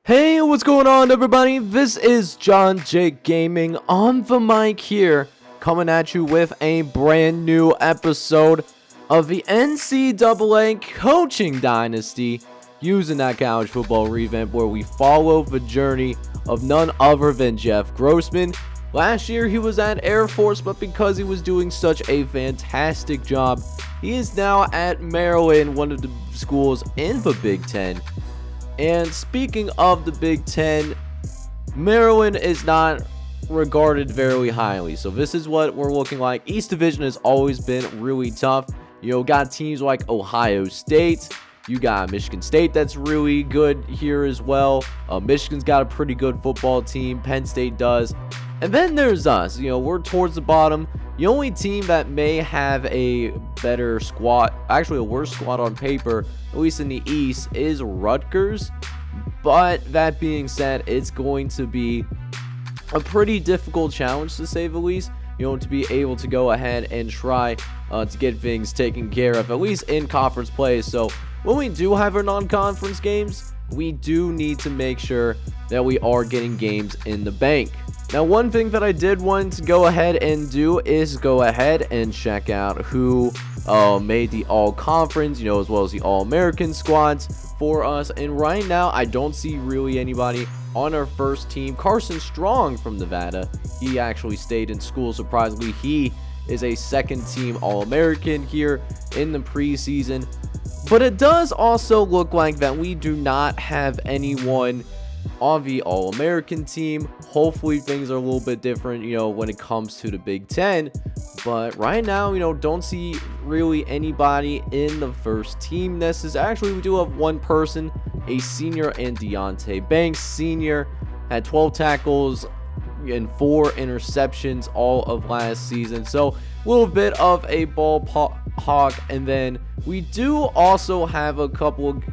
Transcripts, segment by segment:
Hey, what's going on, everybody? This is John J Gaming on the mic here, coming at you with a brand new episode of the NCAA Coaching Dynasty, using that college football revamp where we follow the journey of none other than Jeff Grossman. Last year he was at Air Force, but because he was doing such a fantastic job, he is now at Maryland, one of the schools in the Big Ten. And speaking of the Big Ten, Maryland is not regarded very highly. So this is what we're looking like. East Division has always been really tough. You know, got teams like Ohio State. You got Michigan State that's really good here as well. Michigan's got a pretty good football team. Penn State does. And then there's us. You know, we're towards the bottom. The only team that may have a better squad, actually a worse squad on paper, at least in the East, is Rutgers. But that being said, it's going to be a pretty difficult challenge, to say the least, you know, to be able to go ahead and try to get things taken care of, at least in conference play. So when we do have our non-conference games, we do need to make sure that we are getting games in the bank. Now, one thing that I did want to go ahead and do is go ahead and check out who made the all-conference, you know, as well as the all-American squads for us. And right now, I don't see really anybody on our first team. Carson Strong from Nevada, he actually stayed in school, surprisingly. He is a second-team all-American here in the preseason. But it does also look like that we do not have anyone on the all-American team. Hopefully things are a little bit different, you know, when it comes to the Big Ten. But right now, you know, don't see really anybody in the first team. Actually, we do have one person, a senior, and Deontay Banks. Senior had 12 tackles and 4 interceptions all of last season. So a little bit of a ball hawk. And then we do also have a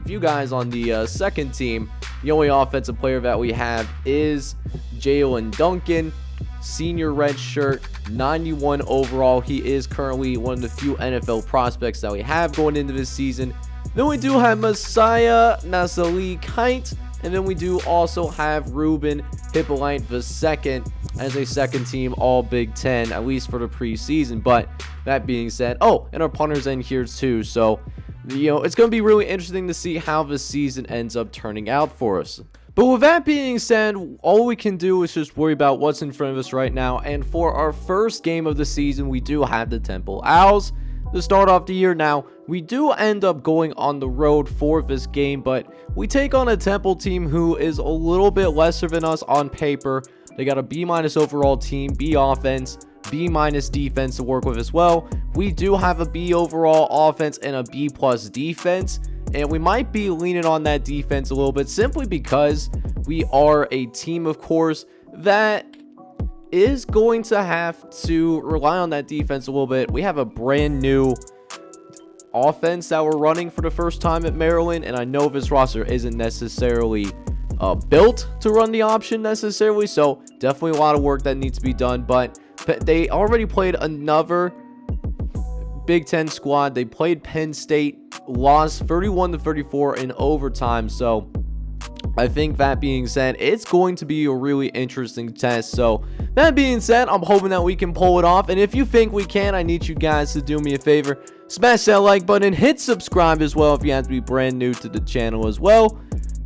few guys on the second team. The only offensive player that we have is Jalen Duncan, senior red shirt, 91 overall. He is currently one of the few NFL prospects that we have going into this season. Then we do have Messiah Nasali Kite, and then we do also have Ruben Hippolyte II as a second team all Big Ten, at least for the preseason. But that being said, and our punter's in here too. So, you know, it's going to be really interesting to see how this season ends up turning out for us. But with that being said, all we can do is just worry about what's in front of us right now. And for our first game of the season, we do have the Temple Owls to start off the year. Now, we do end up going on the road for this game, but we take on a Temple team who is a little bit lesser than us on paper. They got a B- overall team, B offense, B- defense to work with as well. We do have a B overall offense and a B+ defense, and we might be leaning on that defense a little bit simply because we are a team, of course, that is going to have to rely on that defense a little bit. We have a brand new offense that we're running for the first time at Maryland, and I know this roster isn't necessarily built to run the option necessarily, so definitely a lot of work that needs to be done. But they already played another Big Ten squad. They played Penn State, lost 31-34 in overtime. So I think that being said, it's going to be a really interesting test. So that being said, I'm hoping that we can pull it off. And if you think we can, I need you guys to do me a favor. Smash that like button, hit subscribe as well if you have to be brand new to the channel as well.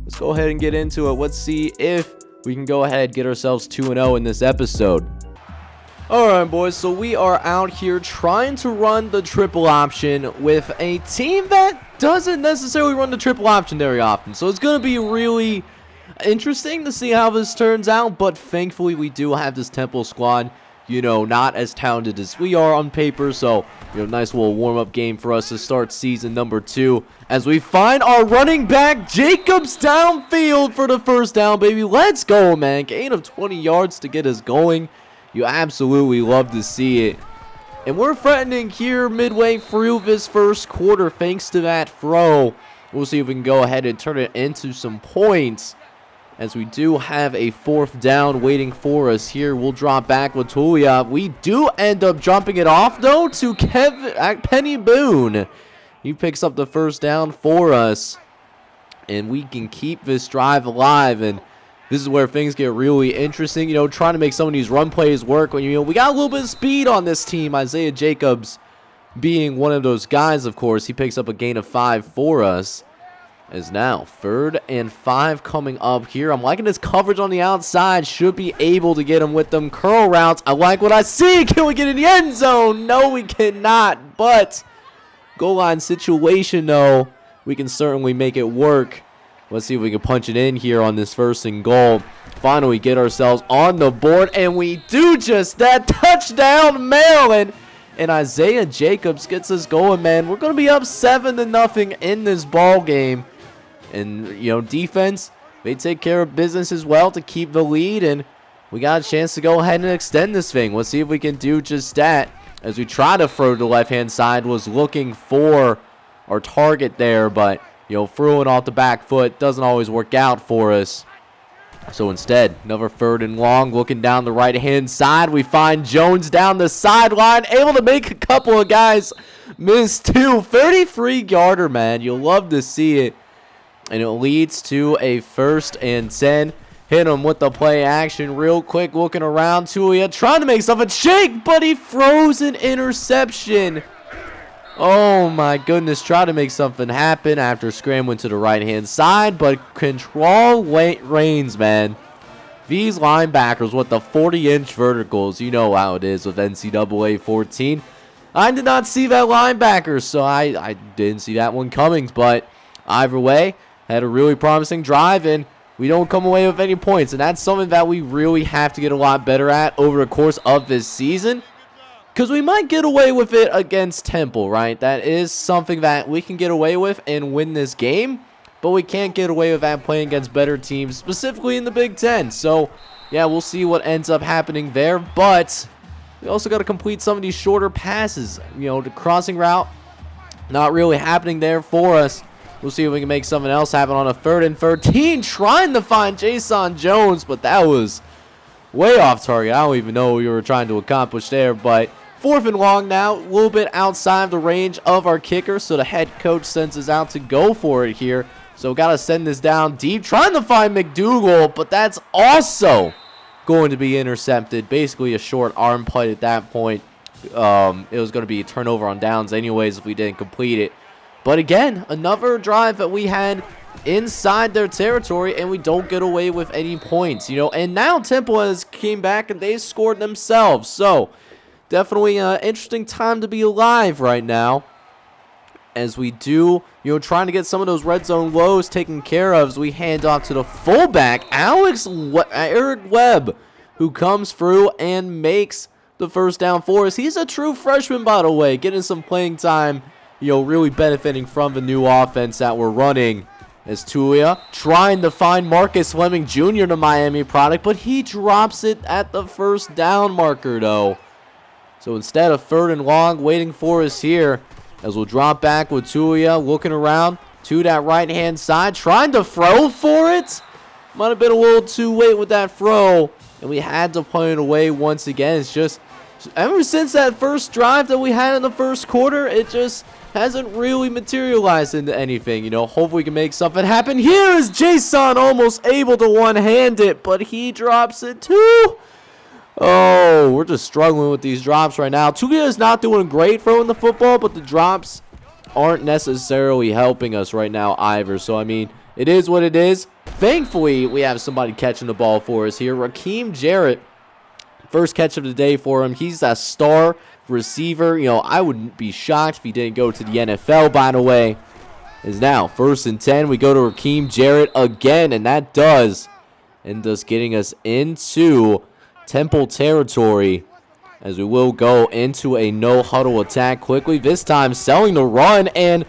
Let's go ahead and get into it. Let's see if we can go ahead and get ourselves 2-0 in this episode. Alright, boys, so we are out here trying to run the triple option with a team that doesn't necessarily run the triple option very often. So it's going to be really interesting to see how this turns out, but thankfully we do have this Temple squad, you know, not as talented as we are on paper. So, you know, nice little warm-up game for us to start season number 2 as we find our running back Jacobs downfield for the first down, baby. Let's go, man. Gain of 20 yards to get us going. You absolutely love to see it. And we're threatening here midway through this first quarter thanks to that throw. We'll see if we can go ahead and turn it into some points, as we do have a 4th down waiting for us here. We'll drop back with Tulia. We do end up jumping it off, though, to Penny Boone. He picks up the first down for us. and we can keep this drive alive. And this is where things get really interesting, trying to make some of these run plays work when, we got a little bit of speed on this team. Isaiah Jacobs being one of those guys, of course. He picks up a gain of 5 for us. As now 3rd and 5 coming up here. I'm liking this coverage on the outside. Should be able to get him with them curl routes. I like what I see. Can we get in the end zone? No, we cannot. But goal line situation, though, we can certainly make it work. Let's see if we can punch it in here on this 1st and goal. Finally get ourselves on the board, and we do just that. Touchdown, Maryland. And Isaiah Jacobs gets us going, man. We're going to be up 7-0 in this ball game. And, defense, they take care of business as well to keep the lead. And we got a chance to go ahead and extend this thing. Let's see if we can do just that. As we try to throw to the left-hand side, was looking for our target there. But, throwing off the back foot doesn't always work out for us. So instead, another 3rd and long, looking down the right-hand side. We find Jones down the sideline, able to make a couple of guys miss too. 33-yarder, man. You'll love to see it. And it leads to a 1st and 10. Hit him with the play action real quick, looking around. Tulia trying to make something shake, but he throws an interception. Oh my goodness, try to make something happen after scrambling to the right-hand side, but control reigns, man. These linebackers with the 40-inch verticals, you know how it is with NCAA 14. I did not see that linebacker, so I didn't see that one coming, but either way, had a really promising drive, and we don't come away with any points, and that's something that we really have to get a lot better at over the course of this season. Because we might get away with it against Temple, right? That is something that we can get away with and win this game. But we can't get away with that playing against better teams, specifically in the Big Ten. So, yeah, we'll see what ends up happening there. But we also got to complete some of these shorter passes. The crossing route, not really happening there for us. We'll see if we can make something else happen on a 3rd and 13. Trying to find Jason Jones, but that was way off target. I don't even know what we were trying to accomplish there, but 4th and long now, a little bit outside the range of our kicker, so the head coach sends us out to go for it here. So got to send this down deep, trying to find McDougal, but that's also going to be intercepted. Basically a short arm play at that point. It was going to be a turnover on downs anyways if we didn't complete it. But again, another drive that we had inside their territory, and we don't get away with any points, And now Temple has came back, and they scored themselves. So definitely an interesting time to be alive right now, as we do, trying to get some of those red zone lows taken care of as we hand off to the fullback, Eric Webb, who comes through and makes the 1st down for us. He's a true freshman, by the way, getting some playing time, really benefiting from the new offense that we're running. As Tulia trying to find Marcus Fleming Jr., the Miami product, but he drops it at the 1st down marker, though. So instead of 3rd and long, waiting for us here, as we'll drop back with Tulia, looking around to that right-hand side, trying to throw for it. Might have been a little too late with that throw, and we had to play it away once again. It's just, ever since that first drive that we had in the 1st quarter, it just hasn't really materialized into anything. Hopefully we can make something happen. Here is Jason almost able to one-hand it, but he drops it too. Oh, we're just struggling with these drops right now. Tulia is not doing great throwing the football, but the drops aren't necessarily helping us right now either. So, it is what it is. Thankfully, we have somebody catching the ball for us here. Rakeem Jarrett, first catch of the day for him. He's a star receiver. I wouldn't be shocked if he didn't go to the NFL, by the way. Is now 1st and 10. We go to Rakeem Jarrett again, and that does end us getting us into Temple territory, as we will go into a no-huddle attack quickly. This time selling the run, and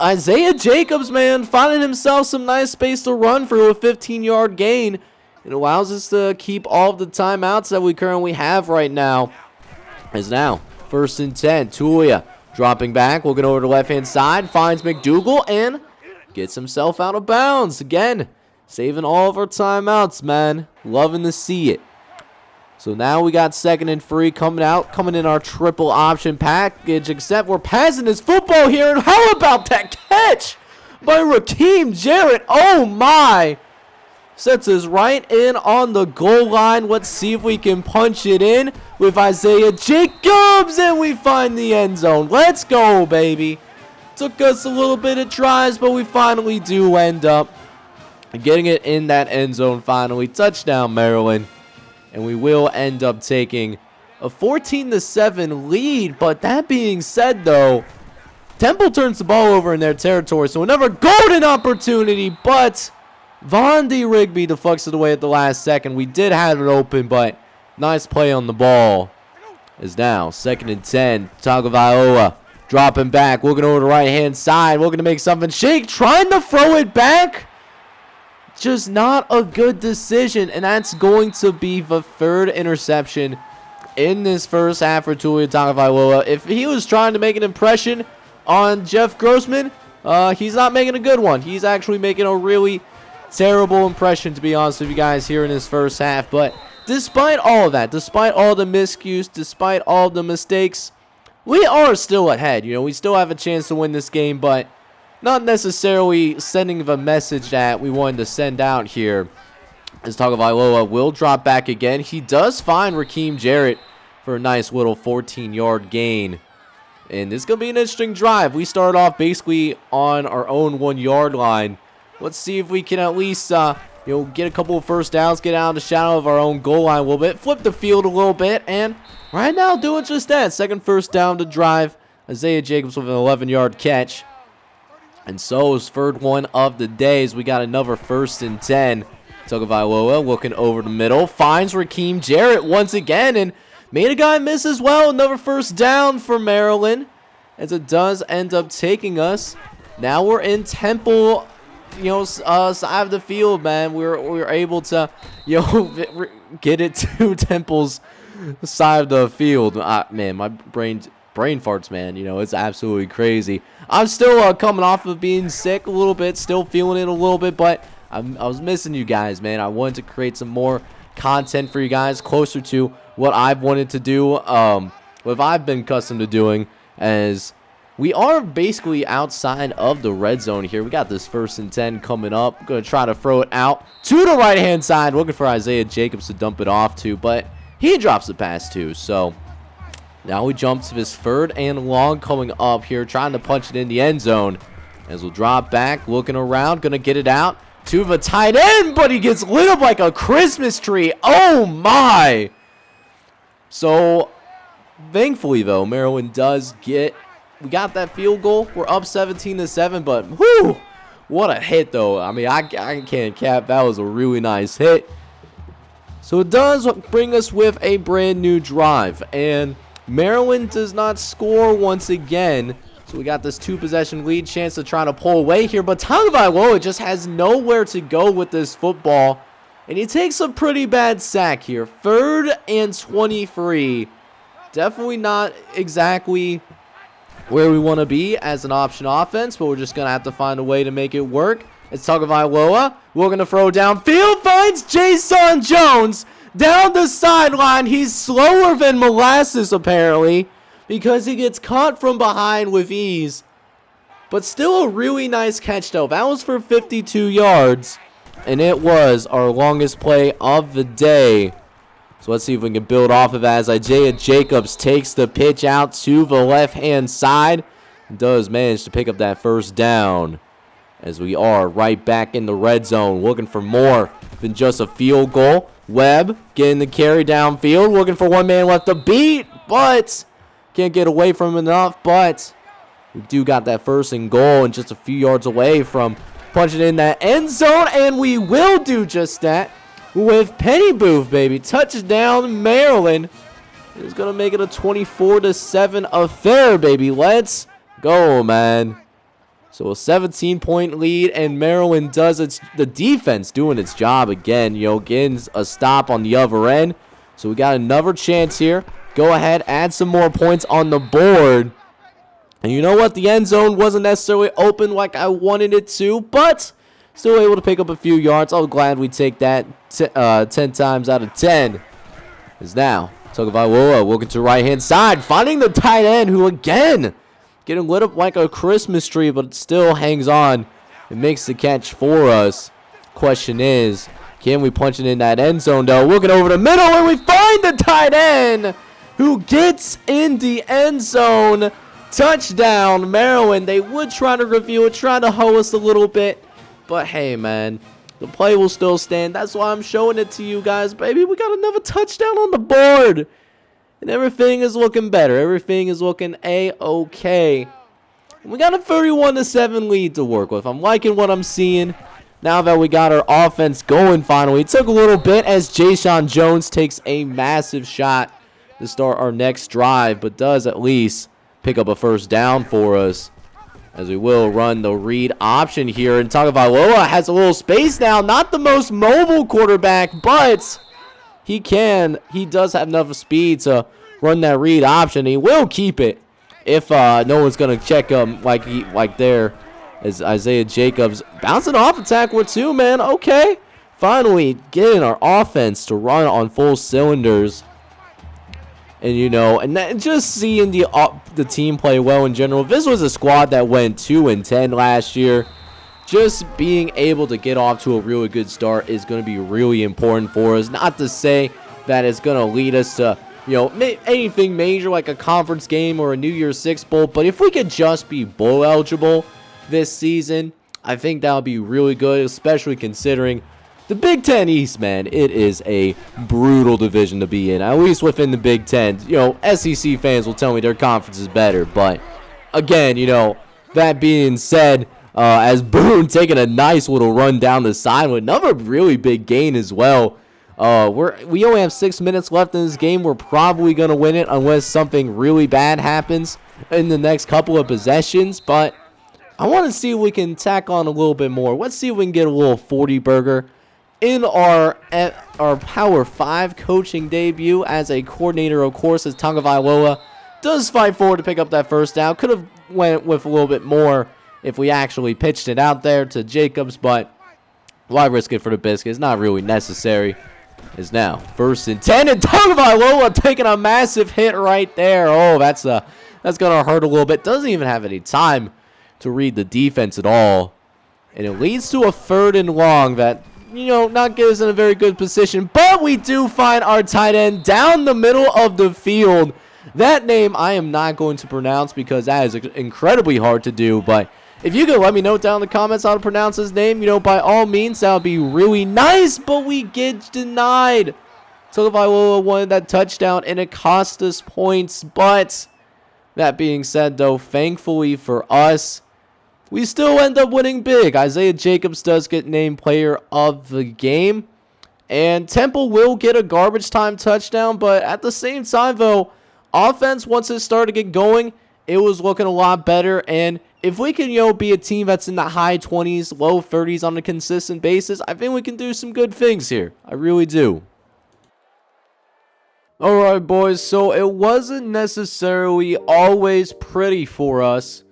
Isaiah Jacobs, man, finding himself some nice space to run through a 15-yard gain. It allows us to keep all of the timeouts that we currently have right now. As now 1st and 10. Tulia dropping back, looking over to the left-hand side, finds McDougal and gets himself out of bounds. Again, saving all of our timeouts, man. Loving to see it. So now we got 2nd and 3 coming in our triple option package, except we're passing this football here, and how about that catch by Rakeem Jarrett. Oh my! Sets us right in on the goal line. Let's see if we can punch it in with Isaiah Jacobs, and we find the end zone. Let's go, baby. Took us a little bit of tries, but we finally do end up getting it in that end zone finally. Touchdown, Maryland. And we will end up taking a 14-7 lead. But that being said, though, Temple turns the ball over in their territory, so another golden opportunity, but Von D. Rigby deflects it away at the last second. We did have it open, but nice play on the ball. Is now 2nd and 10. Tagovailoa dropping back, looking over the right-hand side, looking to make something shake, trying to throw it back. Just not a good decision, and that's going to be the 3rd interception in this first half for Tua Tagovailoa. If he was trying to make an impression on Jeff Grossman, he's not making a good one. He's actually making a really terrible impression, to be honest with you guys, here in this first half. But despite all of that, despite all the miscues, despite all the mistakes, we are still ahead. You know, we still have a chance to win this game, but not necessarily sending the message that we wanted to send out here. As Tagovailoa will drop back again. He does find Rakeem Jarrett for a nice little 14-yard gain. And this is going to be an interesting drive. We start off basically on our own 1-yard line. Let's see if we can at least, get a couple of first downs, get out of the shadow of our own goal line a little bit, flip the field a little bit, and right now doing just that. 2nd first down to drive. Isaiah Jacobs with an 11-yard catch. And so is 3rd one of the day as we got another 1st and 10. Tagovailoa looking over the middle, finds Rakeem Jarrett once again, and made a guy miss as well. Another 1st down for Maryland, as it does end up taking us. Now we're in Temple, side of the field, man. We're able to, get it to Temple's side of the field. Man, my brain farts, man. It's absolutely crazy. I'm still coming off of being sick a little bit, still feeling it a little bit, but I was missing you guys, man. I wanted to create some more content for you guys, closer to what I've wanted to do, what I've been accustomed to doing, as we are basically outside of the red zone here. We got this 1st and 10 coming up. I'm going to try to throw it out to the right-hand side, looking for Isaiah Jacobs to dump it off to, but he drops the pass too. So now we jump to this 3rd and long coming up here, trying to punch it in the end zone. As we'll drop back, looking around, going to get it out to the tight end, but he gets lit up like a Christmas tree. Oh my! So thankfully, though, Maryland does we got that field goal. We're up 17-7, but whoo, what a hit, though. I mean, I can't cap. That was a really nice hit. So it does bring us with a brand new drive, and Maryland does not score once again. So we got this 2-possession lead, chance to try to pull away here, but Tagovailoa just has nowhere to go with this football, and he takes a pretty bad sack here. 3rd and 23. Definitely not exactly where we want to be as an option offense, but we're just going to have to find a way to make it work. It's Tagovailoa. We're going to throw downfield, finds Jason Jones down the sideline. He's slower than molasses, apparently, because he gets caught from behind with ease. But still a really nice catch, though. That was for 52 yards, and it was our longest play of the day. So let's see if we can build off of that as Isaiah Jacobs takes the pitch out to the left-hand side. Does manage to pick up that 1st down, as we are right back in the red zone, looking for more than just a field goal. Webb getting the carry downfield, looking for one man left to beat, but can't get away from him enough. But we do got that 1st and goal, and just a few yards away from punching in that end zone, and we will do just that with Penny Booth, baby. Touchdown, Maryland. It's going to make it a 24-7 affair, baby. Let's go, man. So a 17-point lead, and Maryland does the defense doing its job again. Getting a stop on the other end. So we got another chance here. Go ahead, add some more points on the board. And you know what? The end zone wasn't necessarily open like I wanted it to, but still able to pick up a few yards. I'm glad we take that 10 times out of 10. Is now Tagovailoa looking to right-hand side, finding the tight end, who again getting lit up like a Christmas tree, but it still hangs on and makes the catch for us. Question is, can we punch it in that end zone, though? Looking over the middle, and we find the tight end who gets in the end zone. Touchdown, Maryland. They would try to review it, try to hoe us a little bit. But hey, man, the play will still stand. That's why I'm showing it to you guys, baby. We got another touchdown on the board. And everything is looking better. Everything is looking A-okay. We got a 31-7 lead to work with. I'm liking what I'm seeing. Now that we got our offense going finally. It took a little bit as Jayshon Jones takes a massive shot to start our next drive, but does at least pick up a first down for us, as we will run the read option here. And Tagovailoa has a little space now. Not the most mobile quarterback, but he does have enough speed to run that read option. He will keep it if no one's going to check him like there. As Isaiah Jacobs bouncing off a tackle or two, man. Okay. Finally getting our offense to run on full cylinders. And, you know, and just seeing the team play well in general. This was a squad that went 2-10 last year. Just being able to get off to a really good start is going to be really important for us. Not to say that it's going to lead us to, you know, anything major like a conference game or a New Year's Six Bowl. But if we could just be bowl eligible this season, I think that would be really good, especially considering the Big Ten East, man. It is a brutal division to be in, at least within the Big Ten. You know, SEC fans will tell me their conference is better, but again, you know, that being said, as Boone taking a nice little run down the side with another really big gain as well. We only have 6 minutes left in this game. We're probably going to win it unless something really bad happens in the next couple of possessions, but I want to see if we can tack on a little bit more. Let's see if we can get a little 40 burger in our Power 5 coaching debut as a coordinator, of course, as Tagovailoa does fight forward to pick up that first down. Could have went with a little bit more if we actually pitched it out there to Jacobs, but why risk it for the biscuit? It's not really necessary. It's now 1st and 10, and Tagovailoa taking a massive hit right there. Oh, that's going to hurt a little bit. Doesn't even have any time to read the defense at all. And it leads to a 3rd and long that, you know, not get us in a very good position. But we do find our tight end down the middle of the field. That name I am not going to pronounce because that is incredibly hard to do. But if you could let me know down in the comments how to pronounce his name, you know, by all means, that would be really nice. But we get denied. Tagovailoa wanted that touchdown, and it cost us points. But that being said, though, thankfully for us, we still end up winning big. Isaiah Jacobs does get named player of the game. And Temple will get a garbage time touchdown. But at the same time, though, offense, once it started to get going, it was looking a lot better. And if we can, you know, be a team that's in the high 20s, low 30s on a consistent basis, I think we can do some good things here. I really do. Alright, boys. So it wasn't necessarily always pretty for us,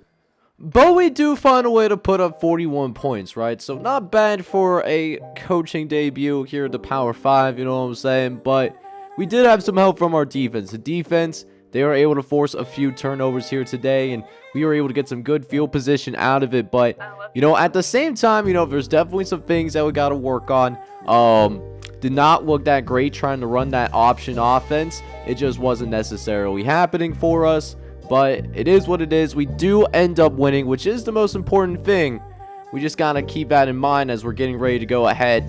but we do find a way to put up 41 points, right? So not bad for a coaching debut here at the Power 5, you know what I'm saying? But we did have some help from our defense. The defense, they were able to force a few turnovers here today, and we were able to get some good field position out of it. But, you know, at the same time, you know, there's definitely some things that we got to work on. Did not look that great trying to run that option offense. It just wasn't necessarily happening for us. But it is what it is. We do end up winning, which is the most important thing. We just got to keep that in mind as we're getting ready to go ahead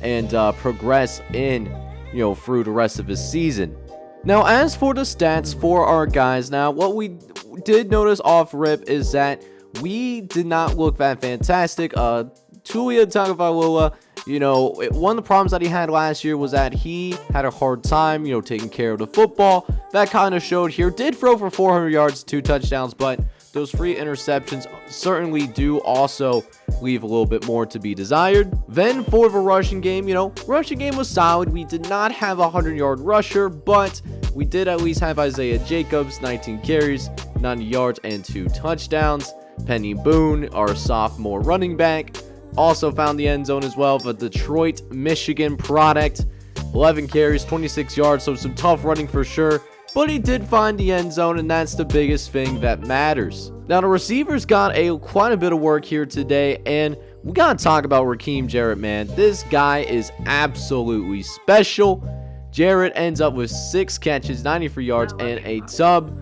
and progress in, you know, through the rest of the season. Now, as for the stats for our guys, now, what we did notice off rip is that we did not look that fantastic. Tua Tagovailoa, you know, one of the problems that he had last year was that he had a hard time, you know, taking care of the football. That kind of showed here. Did throw for 400 yards, 2 touchdowns, but those 3 interceptions certainly do also leave a little bit more to be desired. Then for the rushing game, you know, rushing game was solid. We did not have a 100-yard rusher, but we did at least have Isaiah Jacobs, 19 carries, 90 yards, and 2 touchdowns. Penny Boone, our sophomore running back, also found the end zone as well. The Detroit, Michigan product, 11 carries, 26 yards, so some tough running for sure. But he did find the end zone, and that's the biggest thing that matters. Now, the receivers got quite a bit of work here today, and we got to talk about Raheem Jarrett, man. This guy is absolutely special. Jarrett ends up with 6 catches, 93 yards, and a tub.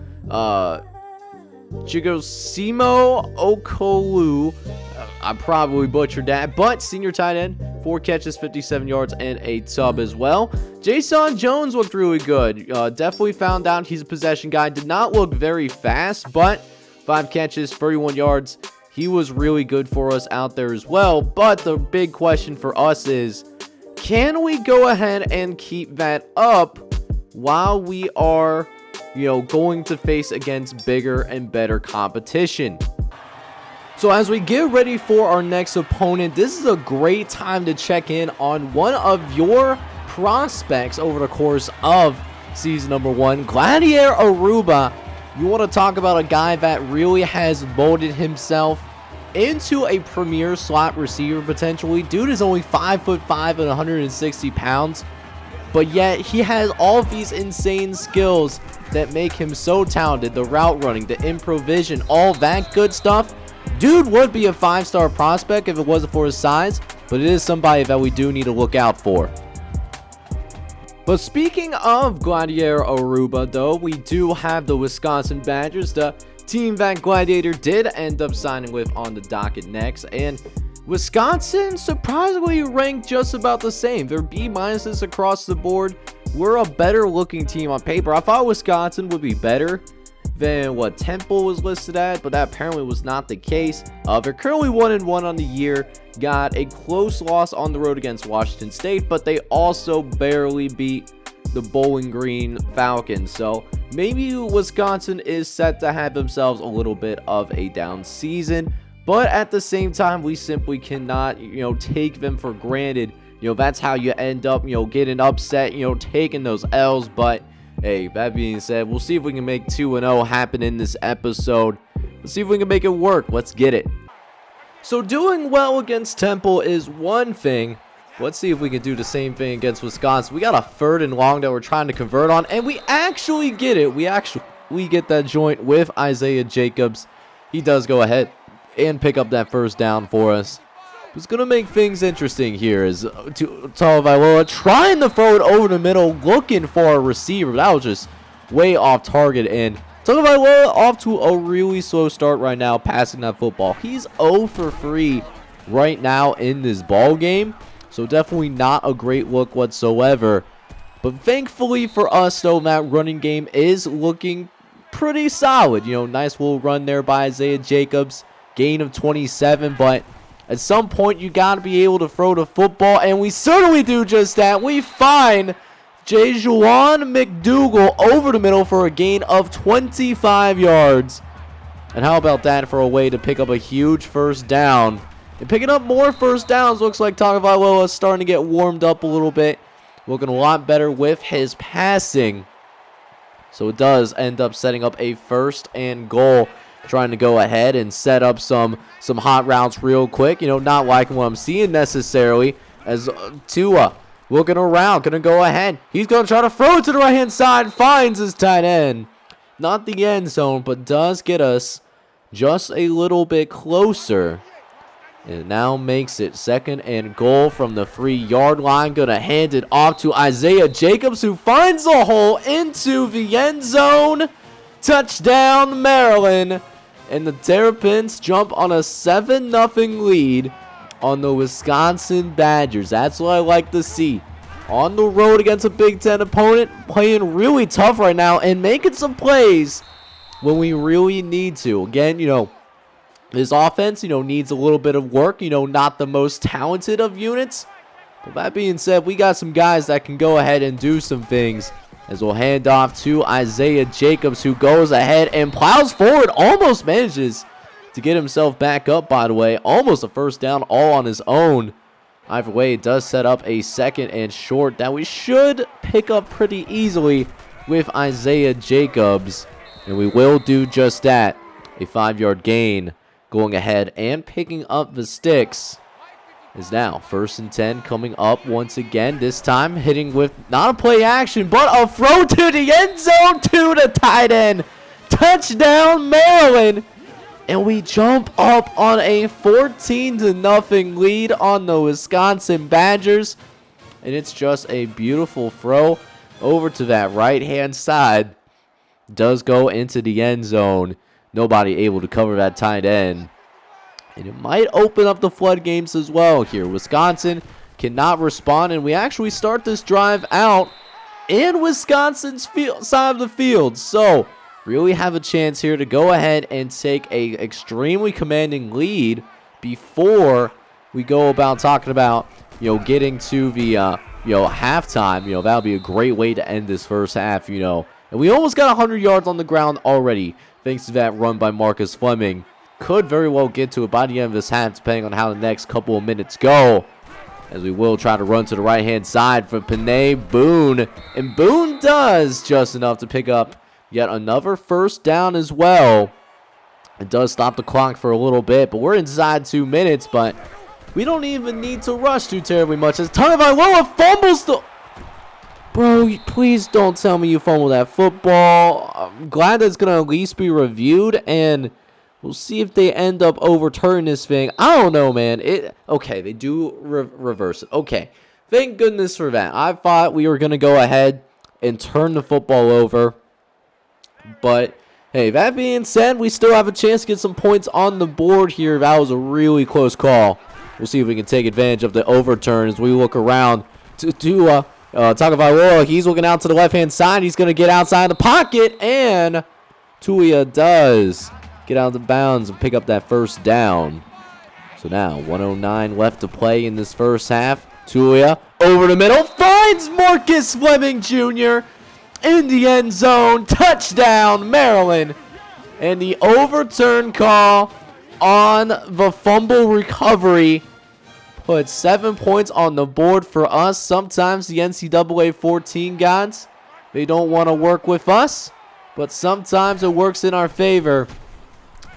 Chigosimo Okolu, I probably butchered that, but senior tight end, 4 catches, 57 yards, and a tub as well. Jason Jones looked really good. Definitely found out he's a possession guy. Did not look very fast, but 5 catches, 31 yards. He was really good for us out there as well. But the big question for us is, can we go ahead and keep that up while we are, going to face against bigger and better competition? So as we get ready for our next opponent, this is a great time to check in on one of your prospects over the course of season number 1, Gladiator Aruba. You want to talk about a guy that really has molded himself into a premier slot receiver potentially. Dude is only 5'5" and 160 pounds, but yet he has all of these insane skills that make him so talented. The route running, the improvisation, all that good stuff. Dude would be a 5-star prospect if it wasn't for his size, but it is somebody that we do need to look out for. But speaking of Gladiator Aruba, though, we do have the Wisconsin Badgers, the team that Gladiator did end up signing with on the docket next. And Wisconsin surprisingly ranked just about the same. They're B-minuses across the board. We're a better looking team on paper. I thought Wisconsin would be better than what Temple was listed at, but that apparently was not the case. They're currently 1-1 on the year. Got a close loss on the road against Washington State, but they also barely beat the Bowling Green Falcons. So maybe Wisconsin is set to have themselves a little bit of a down season, but at the same time, we simply cannot, take them for granted. That's how you end up, getting upset, taking those L's. But hey, that being said, we'll see if we can make 2-0 happen in this episode. Let's see if we can make it work. Let's get it. So doing well against Temple is one thing. Let's see if we can do the same thing against Wisconsin. We got a 3rd and long that we're trying to convert on, and we actually get it. We get that joint with Isaiah Jacobs. He does go ahead and pick up that 1st down for us. What's going to make things interesting here is Tagovailoa trying to throw it over the middle, looking for a receiver. That was just way off target, and Tagovailoa off to a really slow start right now passing that football. He's 0 for 3 right now in this ball game, so definitely not a great look whatsoever. But thankfully for us, though, that running game is looking pretty solid. Nice little run there by Isaiah Jacobs, gain of 27, but at some point, you got to be able to throw the football, and we certainly do just that. We find Jajuan McDougal over the middle for a gain of 25 yards. And how about that for a way to pick up a huge 1st down? And picking up more 1st downs, looks like Tagovailoa is starting to get warmed up a little bit. Looking a lot better with his passing. So it does end up setting up a 1st and goal. Trying to go ahead and set up some hot routes real quick. Not liking what I'm seeing necessarily. As Tua looking around, going to go ahead. He's going to try to throw it to the right-hand side. Finds his tight end. Not the end zone, but does get us just a little bit closer. And now makes it 2nd and goal from the 3-yard line. Going to hand it off to Isaiah Jacobs, who finds a hole into the end zone. Touchdown, Maryland. And the Terrapins jump on a 7-0 lead on the Wisconsin Badgers. That's what I like to see. On the road against a Big Ten opponent, playing really tough right now and making some plays when we really need to. Again, this offense, needs a little bit of work. Not the most talented of units. But that being said, we got some guys that can go ahead and do some things. As we'll hand off to Isaiah Jacobs, who goes ahead and plows forward. Almost manages to get himself back up, by the way. Almost a 1st down all on his own. Either way, it does set up a 2nd and short that we should pick up pretty easily with Isaiah Jacobs. And we will do just that. A 5-yard gain. Going ahead and picking up the sticks. Is now 1st and 10 coming up once again. This time hitting with not a play action, but a throw to the end zone to the tight end. Touchdown, Maryland. And we jump up on a 14-0 lead on the Wisconsin Badgers. And it's just a beautiful throw over to that right-hand side. Does go into the end zone. Nobody able to cover that tight end. And it might open up the floodgates as well here. Wisconsin cannot respond, and we actually start this drive out in Wisconsin's side of the field. So, really have a chance here to go ahead and take a extremely commanding lead before we go about talking about, getting to the, halftime. That'll be a great way to end this first half, And we almost got 100 yards on the ground already, thanks to that run by Marcus Fleming. Could very well get to it by the end of this half, depending on how the next couple of minutes go. As we will try to run to the right-hand side for Panay Boone. And Boone does just enough to pick up yet another first down as well. It does stop the clock for a little bit, but we're inside 2 minutes, but we don't even need to rush too terribly much. As Tagovailoa fumbles the... Bro, please don't tell me you fumbled that football. I'm glad that's going to at least be reviewed, and we'll see if they end up overturning this thing. I don't know, man. Okay, they do reverse it. Okay, thank goodness for that. I thought we were going to go ahead and turn the football over. But, hey, that being said, we still have a chance to get some points on the board here. That was a really close call. We'll see if we can take advantage of the overturn as we look around to Tagovailoa. He's looking out to the left-hand side. He's going to get outside the pocket, and Tulia does get out of bounds and pick up that first down. So now 109 left to play in this first half. Tulia over the middle finds Marcus Fleming Jr. in the end zone. Touchdown, Maryland. And the overturn call on the fumble recovery puts 7 points on the board for us. Sometimes the NCAA 14 gods, they don't want to work with us, but sometimes it works in our favor.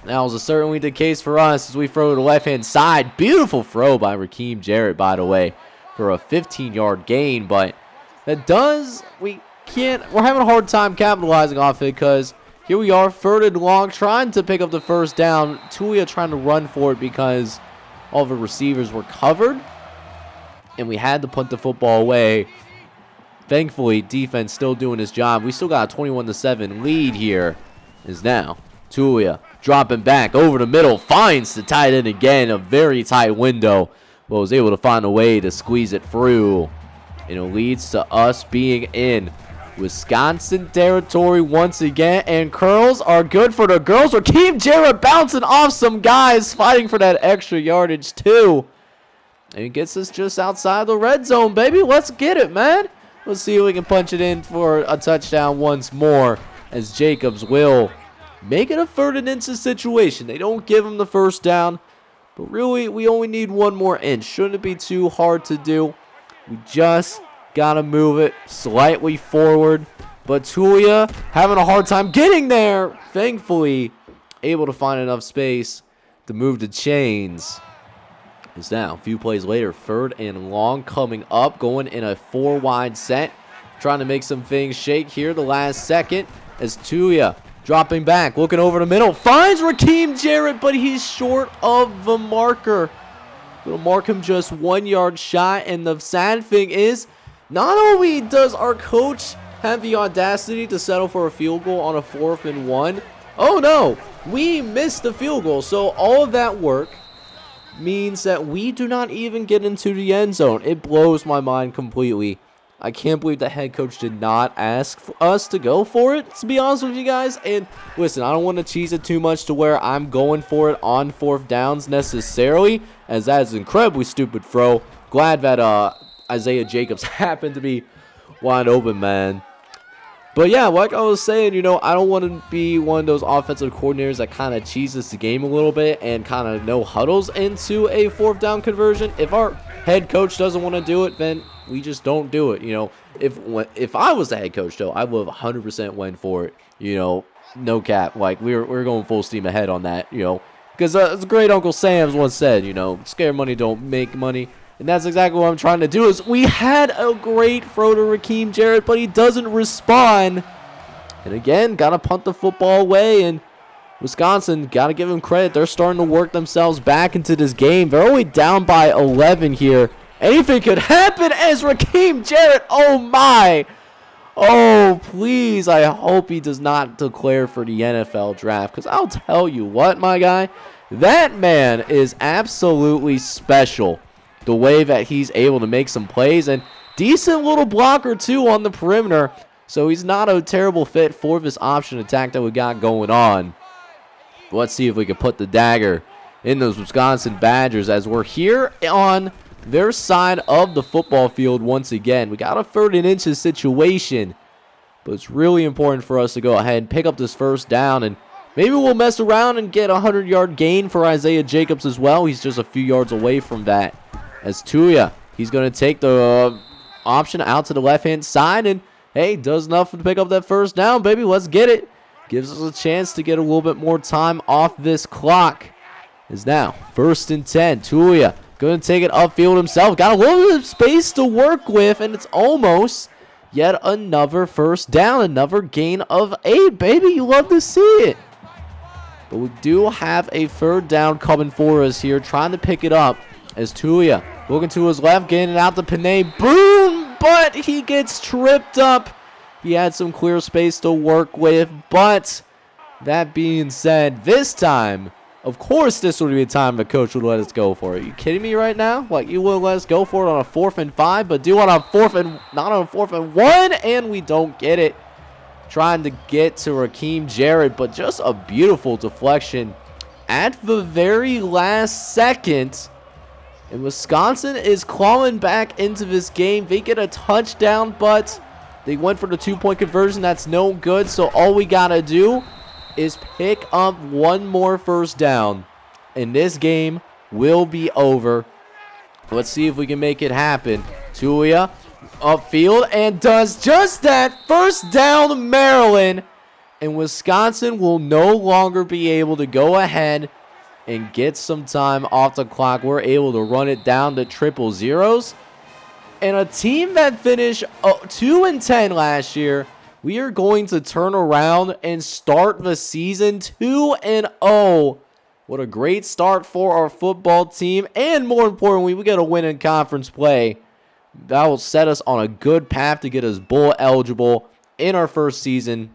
That was certainly the case for us as we throw to the left-hand side. Beautiful throw by Rakeem Jarrett, by the way, for a 15-yard gain. But that we're having a hard time capitalizing off it because here we are, 3rd and long, trying to pick up the first down. Tulia trying to run for it because all the receivers were covered, and we had to punt the football away. Thankfully, defense still doing his job. We still got a 21-7 lead here. Is now Tulia dropping back over the middle, finds the tight end again, a very tight window, but was able to find a way to squeeze it through. And it leads to us being in Wisconsin territory once again, and curls are good for the girls. Rakeem Jarrett bouncing off some guys, fighting for that extra yardage too. And it gets us just outside the red zone, baby. Let's get it, man. Let's see if we can punch it in for a touchdown once more, as Jacobs will make it a 3rd and inches situation. They don't give him the first down, but really, we only need 1 more inch. Shouldn't be too hard to do. We just got to move it slightly forward. But Tulia having a hard time getting there. Thankfully, able to find enough space to move the chains. Is now a few plays later, 3rd and long coming up, going in a 4-wide set. Trying to make some things shake here the last second as Tulia dropping back, looking over the middle, finds Rakeem Jarrett, but he's short of the marker. It'll mark him just 1 yard shy, and the sad thing is, not only does our coach have the audacity to settle for a field goal on a 4th and 1, oh no, we missed the field goal. So all of that work means that we do not even get into the end zone. It blows my mind completely. I can't believe the head coach did not ask us to go for it, to be honest with you guys. And listen, I don't want to cheese it too much to where I'm going for it on 4th downs necessarily, as that is an incredibly stupid throw. Glad that Isaiah Jacobs happened to be wide open, man. But yeah, like I was saying, I don't want to be one of those offensive coordinators that kind of cheeses the game a little bit and kind of no huddles into a 4th down conversion. If our head coach doesn't want to do it, then we just don't do it. If I was the head coach, though, I would have 100% went for it. No cap. Like, we're going full steam ahead on that, because as great Uncle Sam's once said, scare money don't make money. And that's exactly what I'm trying to do. Is we had a great throw to Rakeem Jarrett, but he doesn't respond. And again, got to punt the football away, and Wisconsin, got to give them credit. They're starting to work themselves back into this game. They're only down by 11 here. Anything could happen as Rakeem Jarrett. Oh, my. Oh, please. I hope he does not declare for the NFL draft. Because I'll tell you what, my guy. That man is absolutely special. The way that he's able to make some plays. And decent little blocker, too, on the perimeter. So he's not a terrible fit for this option attack that we got going on. But let's see if we can put the dagger in those Wisconsin Badgers as we're here on their side of the football field once again. We got a 3rd and inches situation. But it's really important for us to go ahead and pick up this first down. And maybe we'll mess around and get a 100-yard gain for Isaiah Jacobs as well. He's just a few yards away from that. As Tuya, he's going to take the option out to the left-hand side. And, hey, does enough to pick up that first down, baby. Let's get it. Gives us a chance to get a little bit more time off this clock. Is now 1st and 10. Tuya going to take it upfield himself. Got a little bit of space to work with, and it's almost yet another first down. Another gain of 8, baby. You love to see it. But we do have a 3rd down coming for us here, trying to pick it up as Tuya looking to his left, getting it out to Panay. Boom! But he gets tripped up. He had some clear space to work with, but that being said, this time, of course this would be a time the coach would let us go for it. Are you kidding me right now? Like, you would let us go for it on a 4th and 5, but do it on a 4th and, not on a 4th and 1, and we don't get it. Trying to get to Rakeem Jarrett, but just a beautiful deflection at the very last second. And Wisconsin is clawing back into this game. They get a touchdown, but they went for the 2-point conversion. That's no good. So all we got to do is pick up one more first down. And this game will be over. Let's see if we can make it happen. Tuya upfield and does just that. First down, Maryland. And Wisconsin will no longer be able to go ahead and get some time off the clock. We're able to run it down to 000. And a team that finished 2-10 last year, we are going to turn around and start the season 2-0. What a great start for our football team. And more importantly, we got to win in conference play. That will set us on a good path to get us bowl eligible in our first season.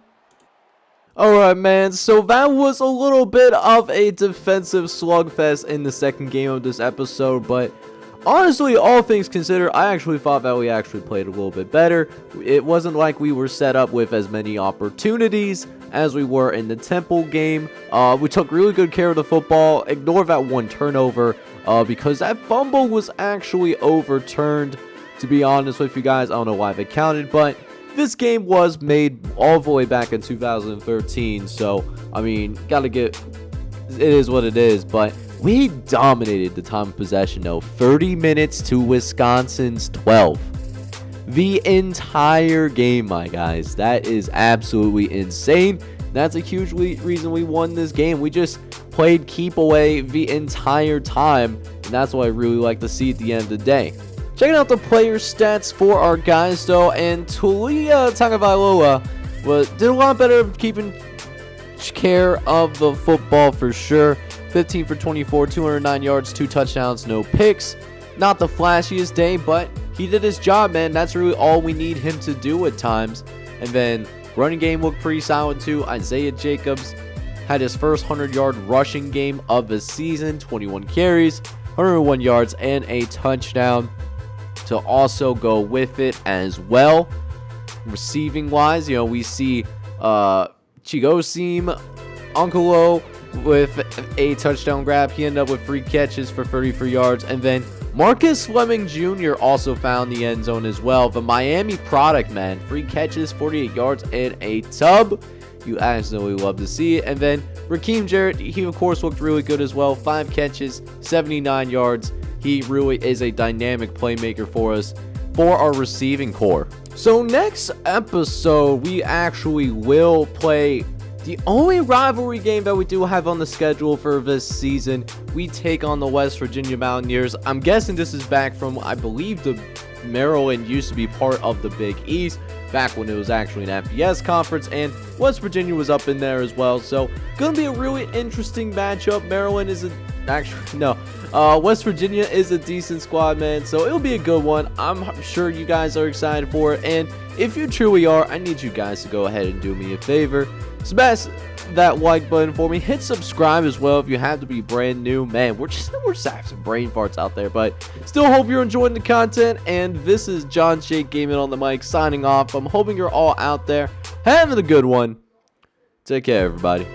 Alright, man, so that was a little bit of a defensive slugfest in the second game of this episode, but honestly, all things considered, I actually thought that we actually played a little bit better. It wasn't like we were set up with as many opportunities as we were in the Temple game. We took really good care of the football. Ignore that one turnover because that fumble was actually overturned, to be honest with you guys. I don't know why they counted, but this game was made all the way back in 2013, so, I mean, gotta get, it is what it is, but we dominated the time of possession, though. 30 minutes to Wisconsin's 12. The entire game, my guys. That is absolutely insane. That's a huge reason we won this game. We just played keep away the entire time, and that's what I really like to see at the end of the day. Checking out the player stats for our guys, though, and Tulia Tagovailoa did a lot better keeping care of the football for sure. 15 for 24, 209 yards, 2 touchdowns, no picks. Not the flashiest day, but he did his job, man. That's really all we need him to do at times. And then running game looked pretty solid too. Isaiah Jacobs had his first 100-yard rushing game of the season, 21 carries, 101 yards, and a touchdown to also go with it as well. Receiving wise, you know, we see Chigosim Onkolo with a touchdown grab. He ended up with 3 catches for 33 yards. And then Marcus Fleming Jr. also found the end zone as well. The Miami product, man. 3 catches, 48 yards, and a tub. You absolutely love to see it. And then Rakeem Jarrett, he of course looked really good as well. 5 catches, 79 yards. He really is a dynamic playmaker for us, for our receiving core. So next episode, we actually will play the only rivalry game that we do have on the schedule for this season. We take on the West Virginia Mountaineers. I'm guessing this is back from, I believe, the Maryland used to be part of the Big East back when it was actually an FBS conference, and West Virginia was up in there as well. So gonna be a really interesting matchup. Maryland is West Virginia is a decent squad, man, so it'll be a good one. I'm sure you guys are excited for it, and if you truly are, I need you guys to go ahead and do me a favor. Smash that like button for me. Hit subscribe as well if you have to be brand new. Man, we're just having some brain farts out there, but still hope you're enjoying the content. And this is John J Gaming on the mic signing off. I'm hoping you're all out there having a good one. Take care, everybody.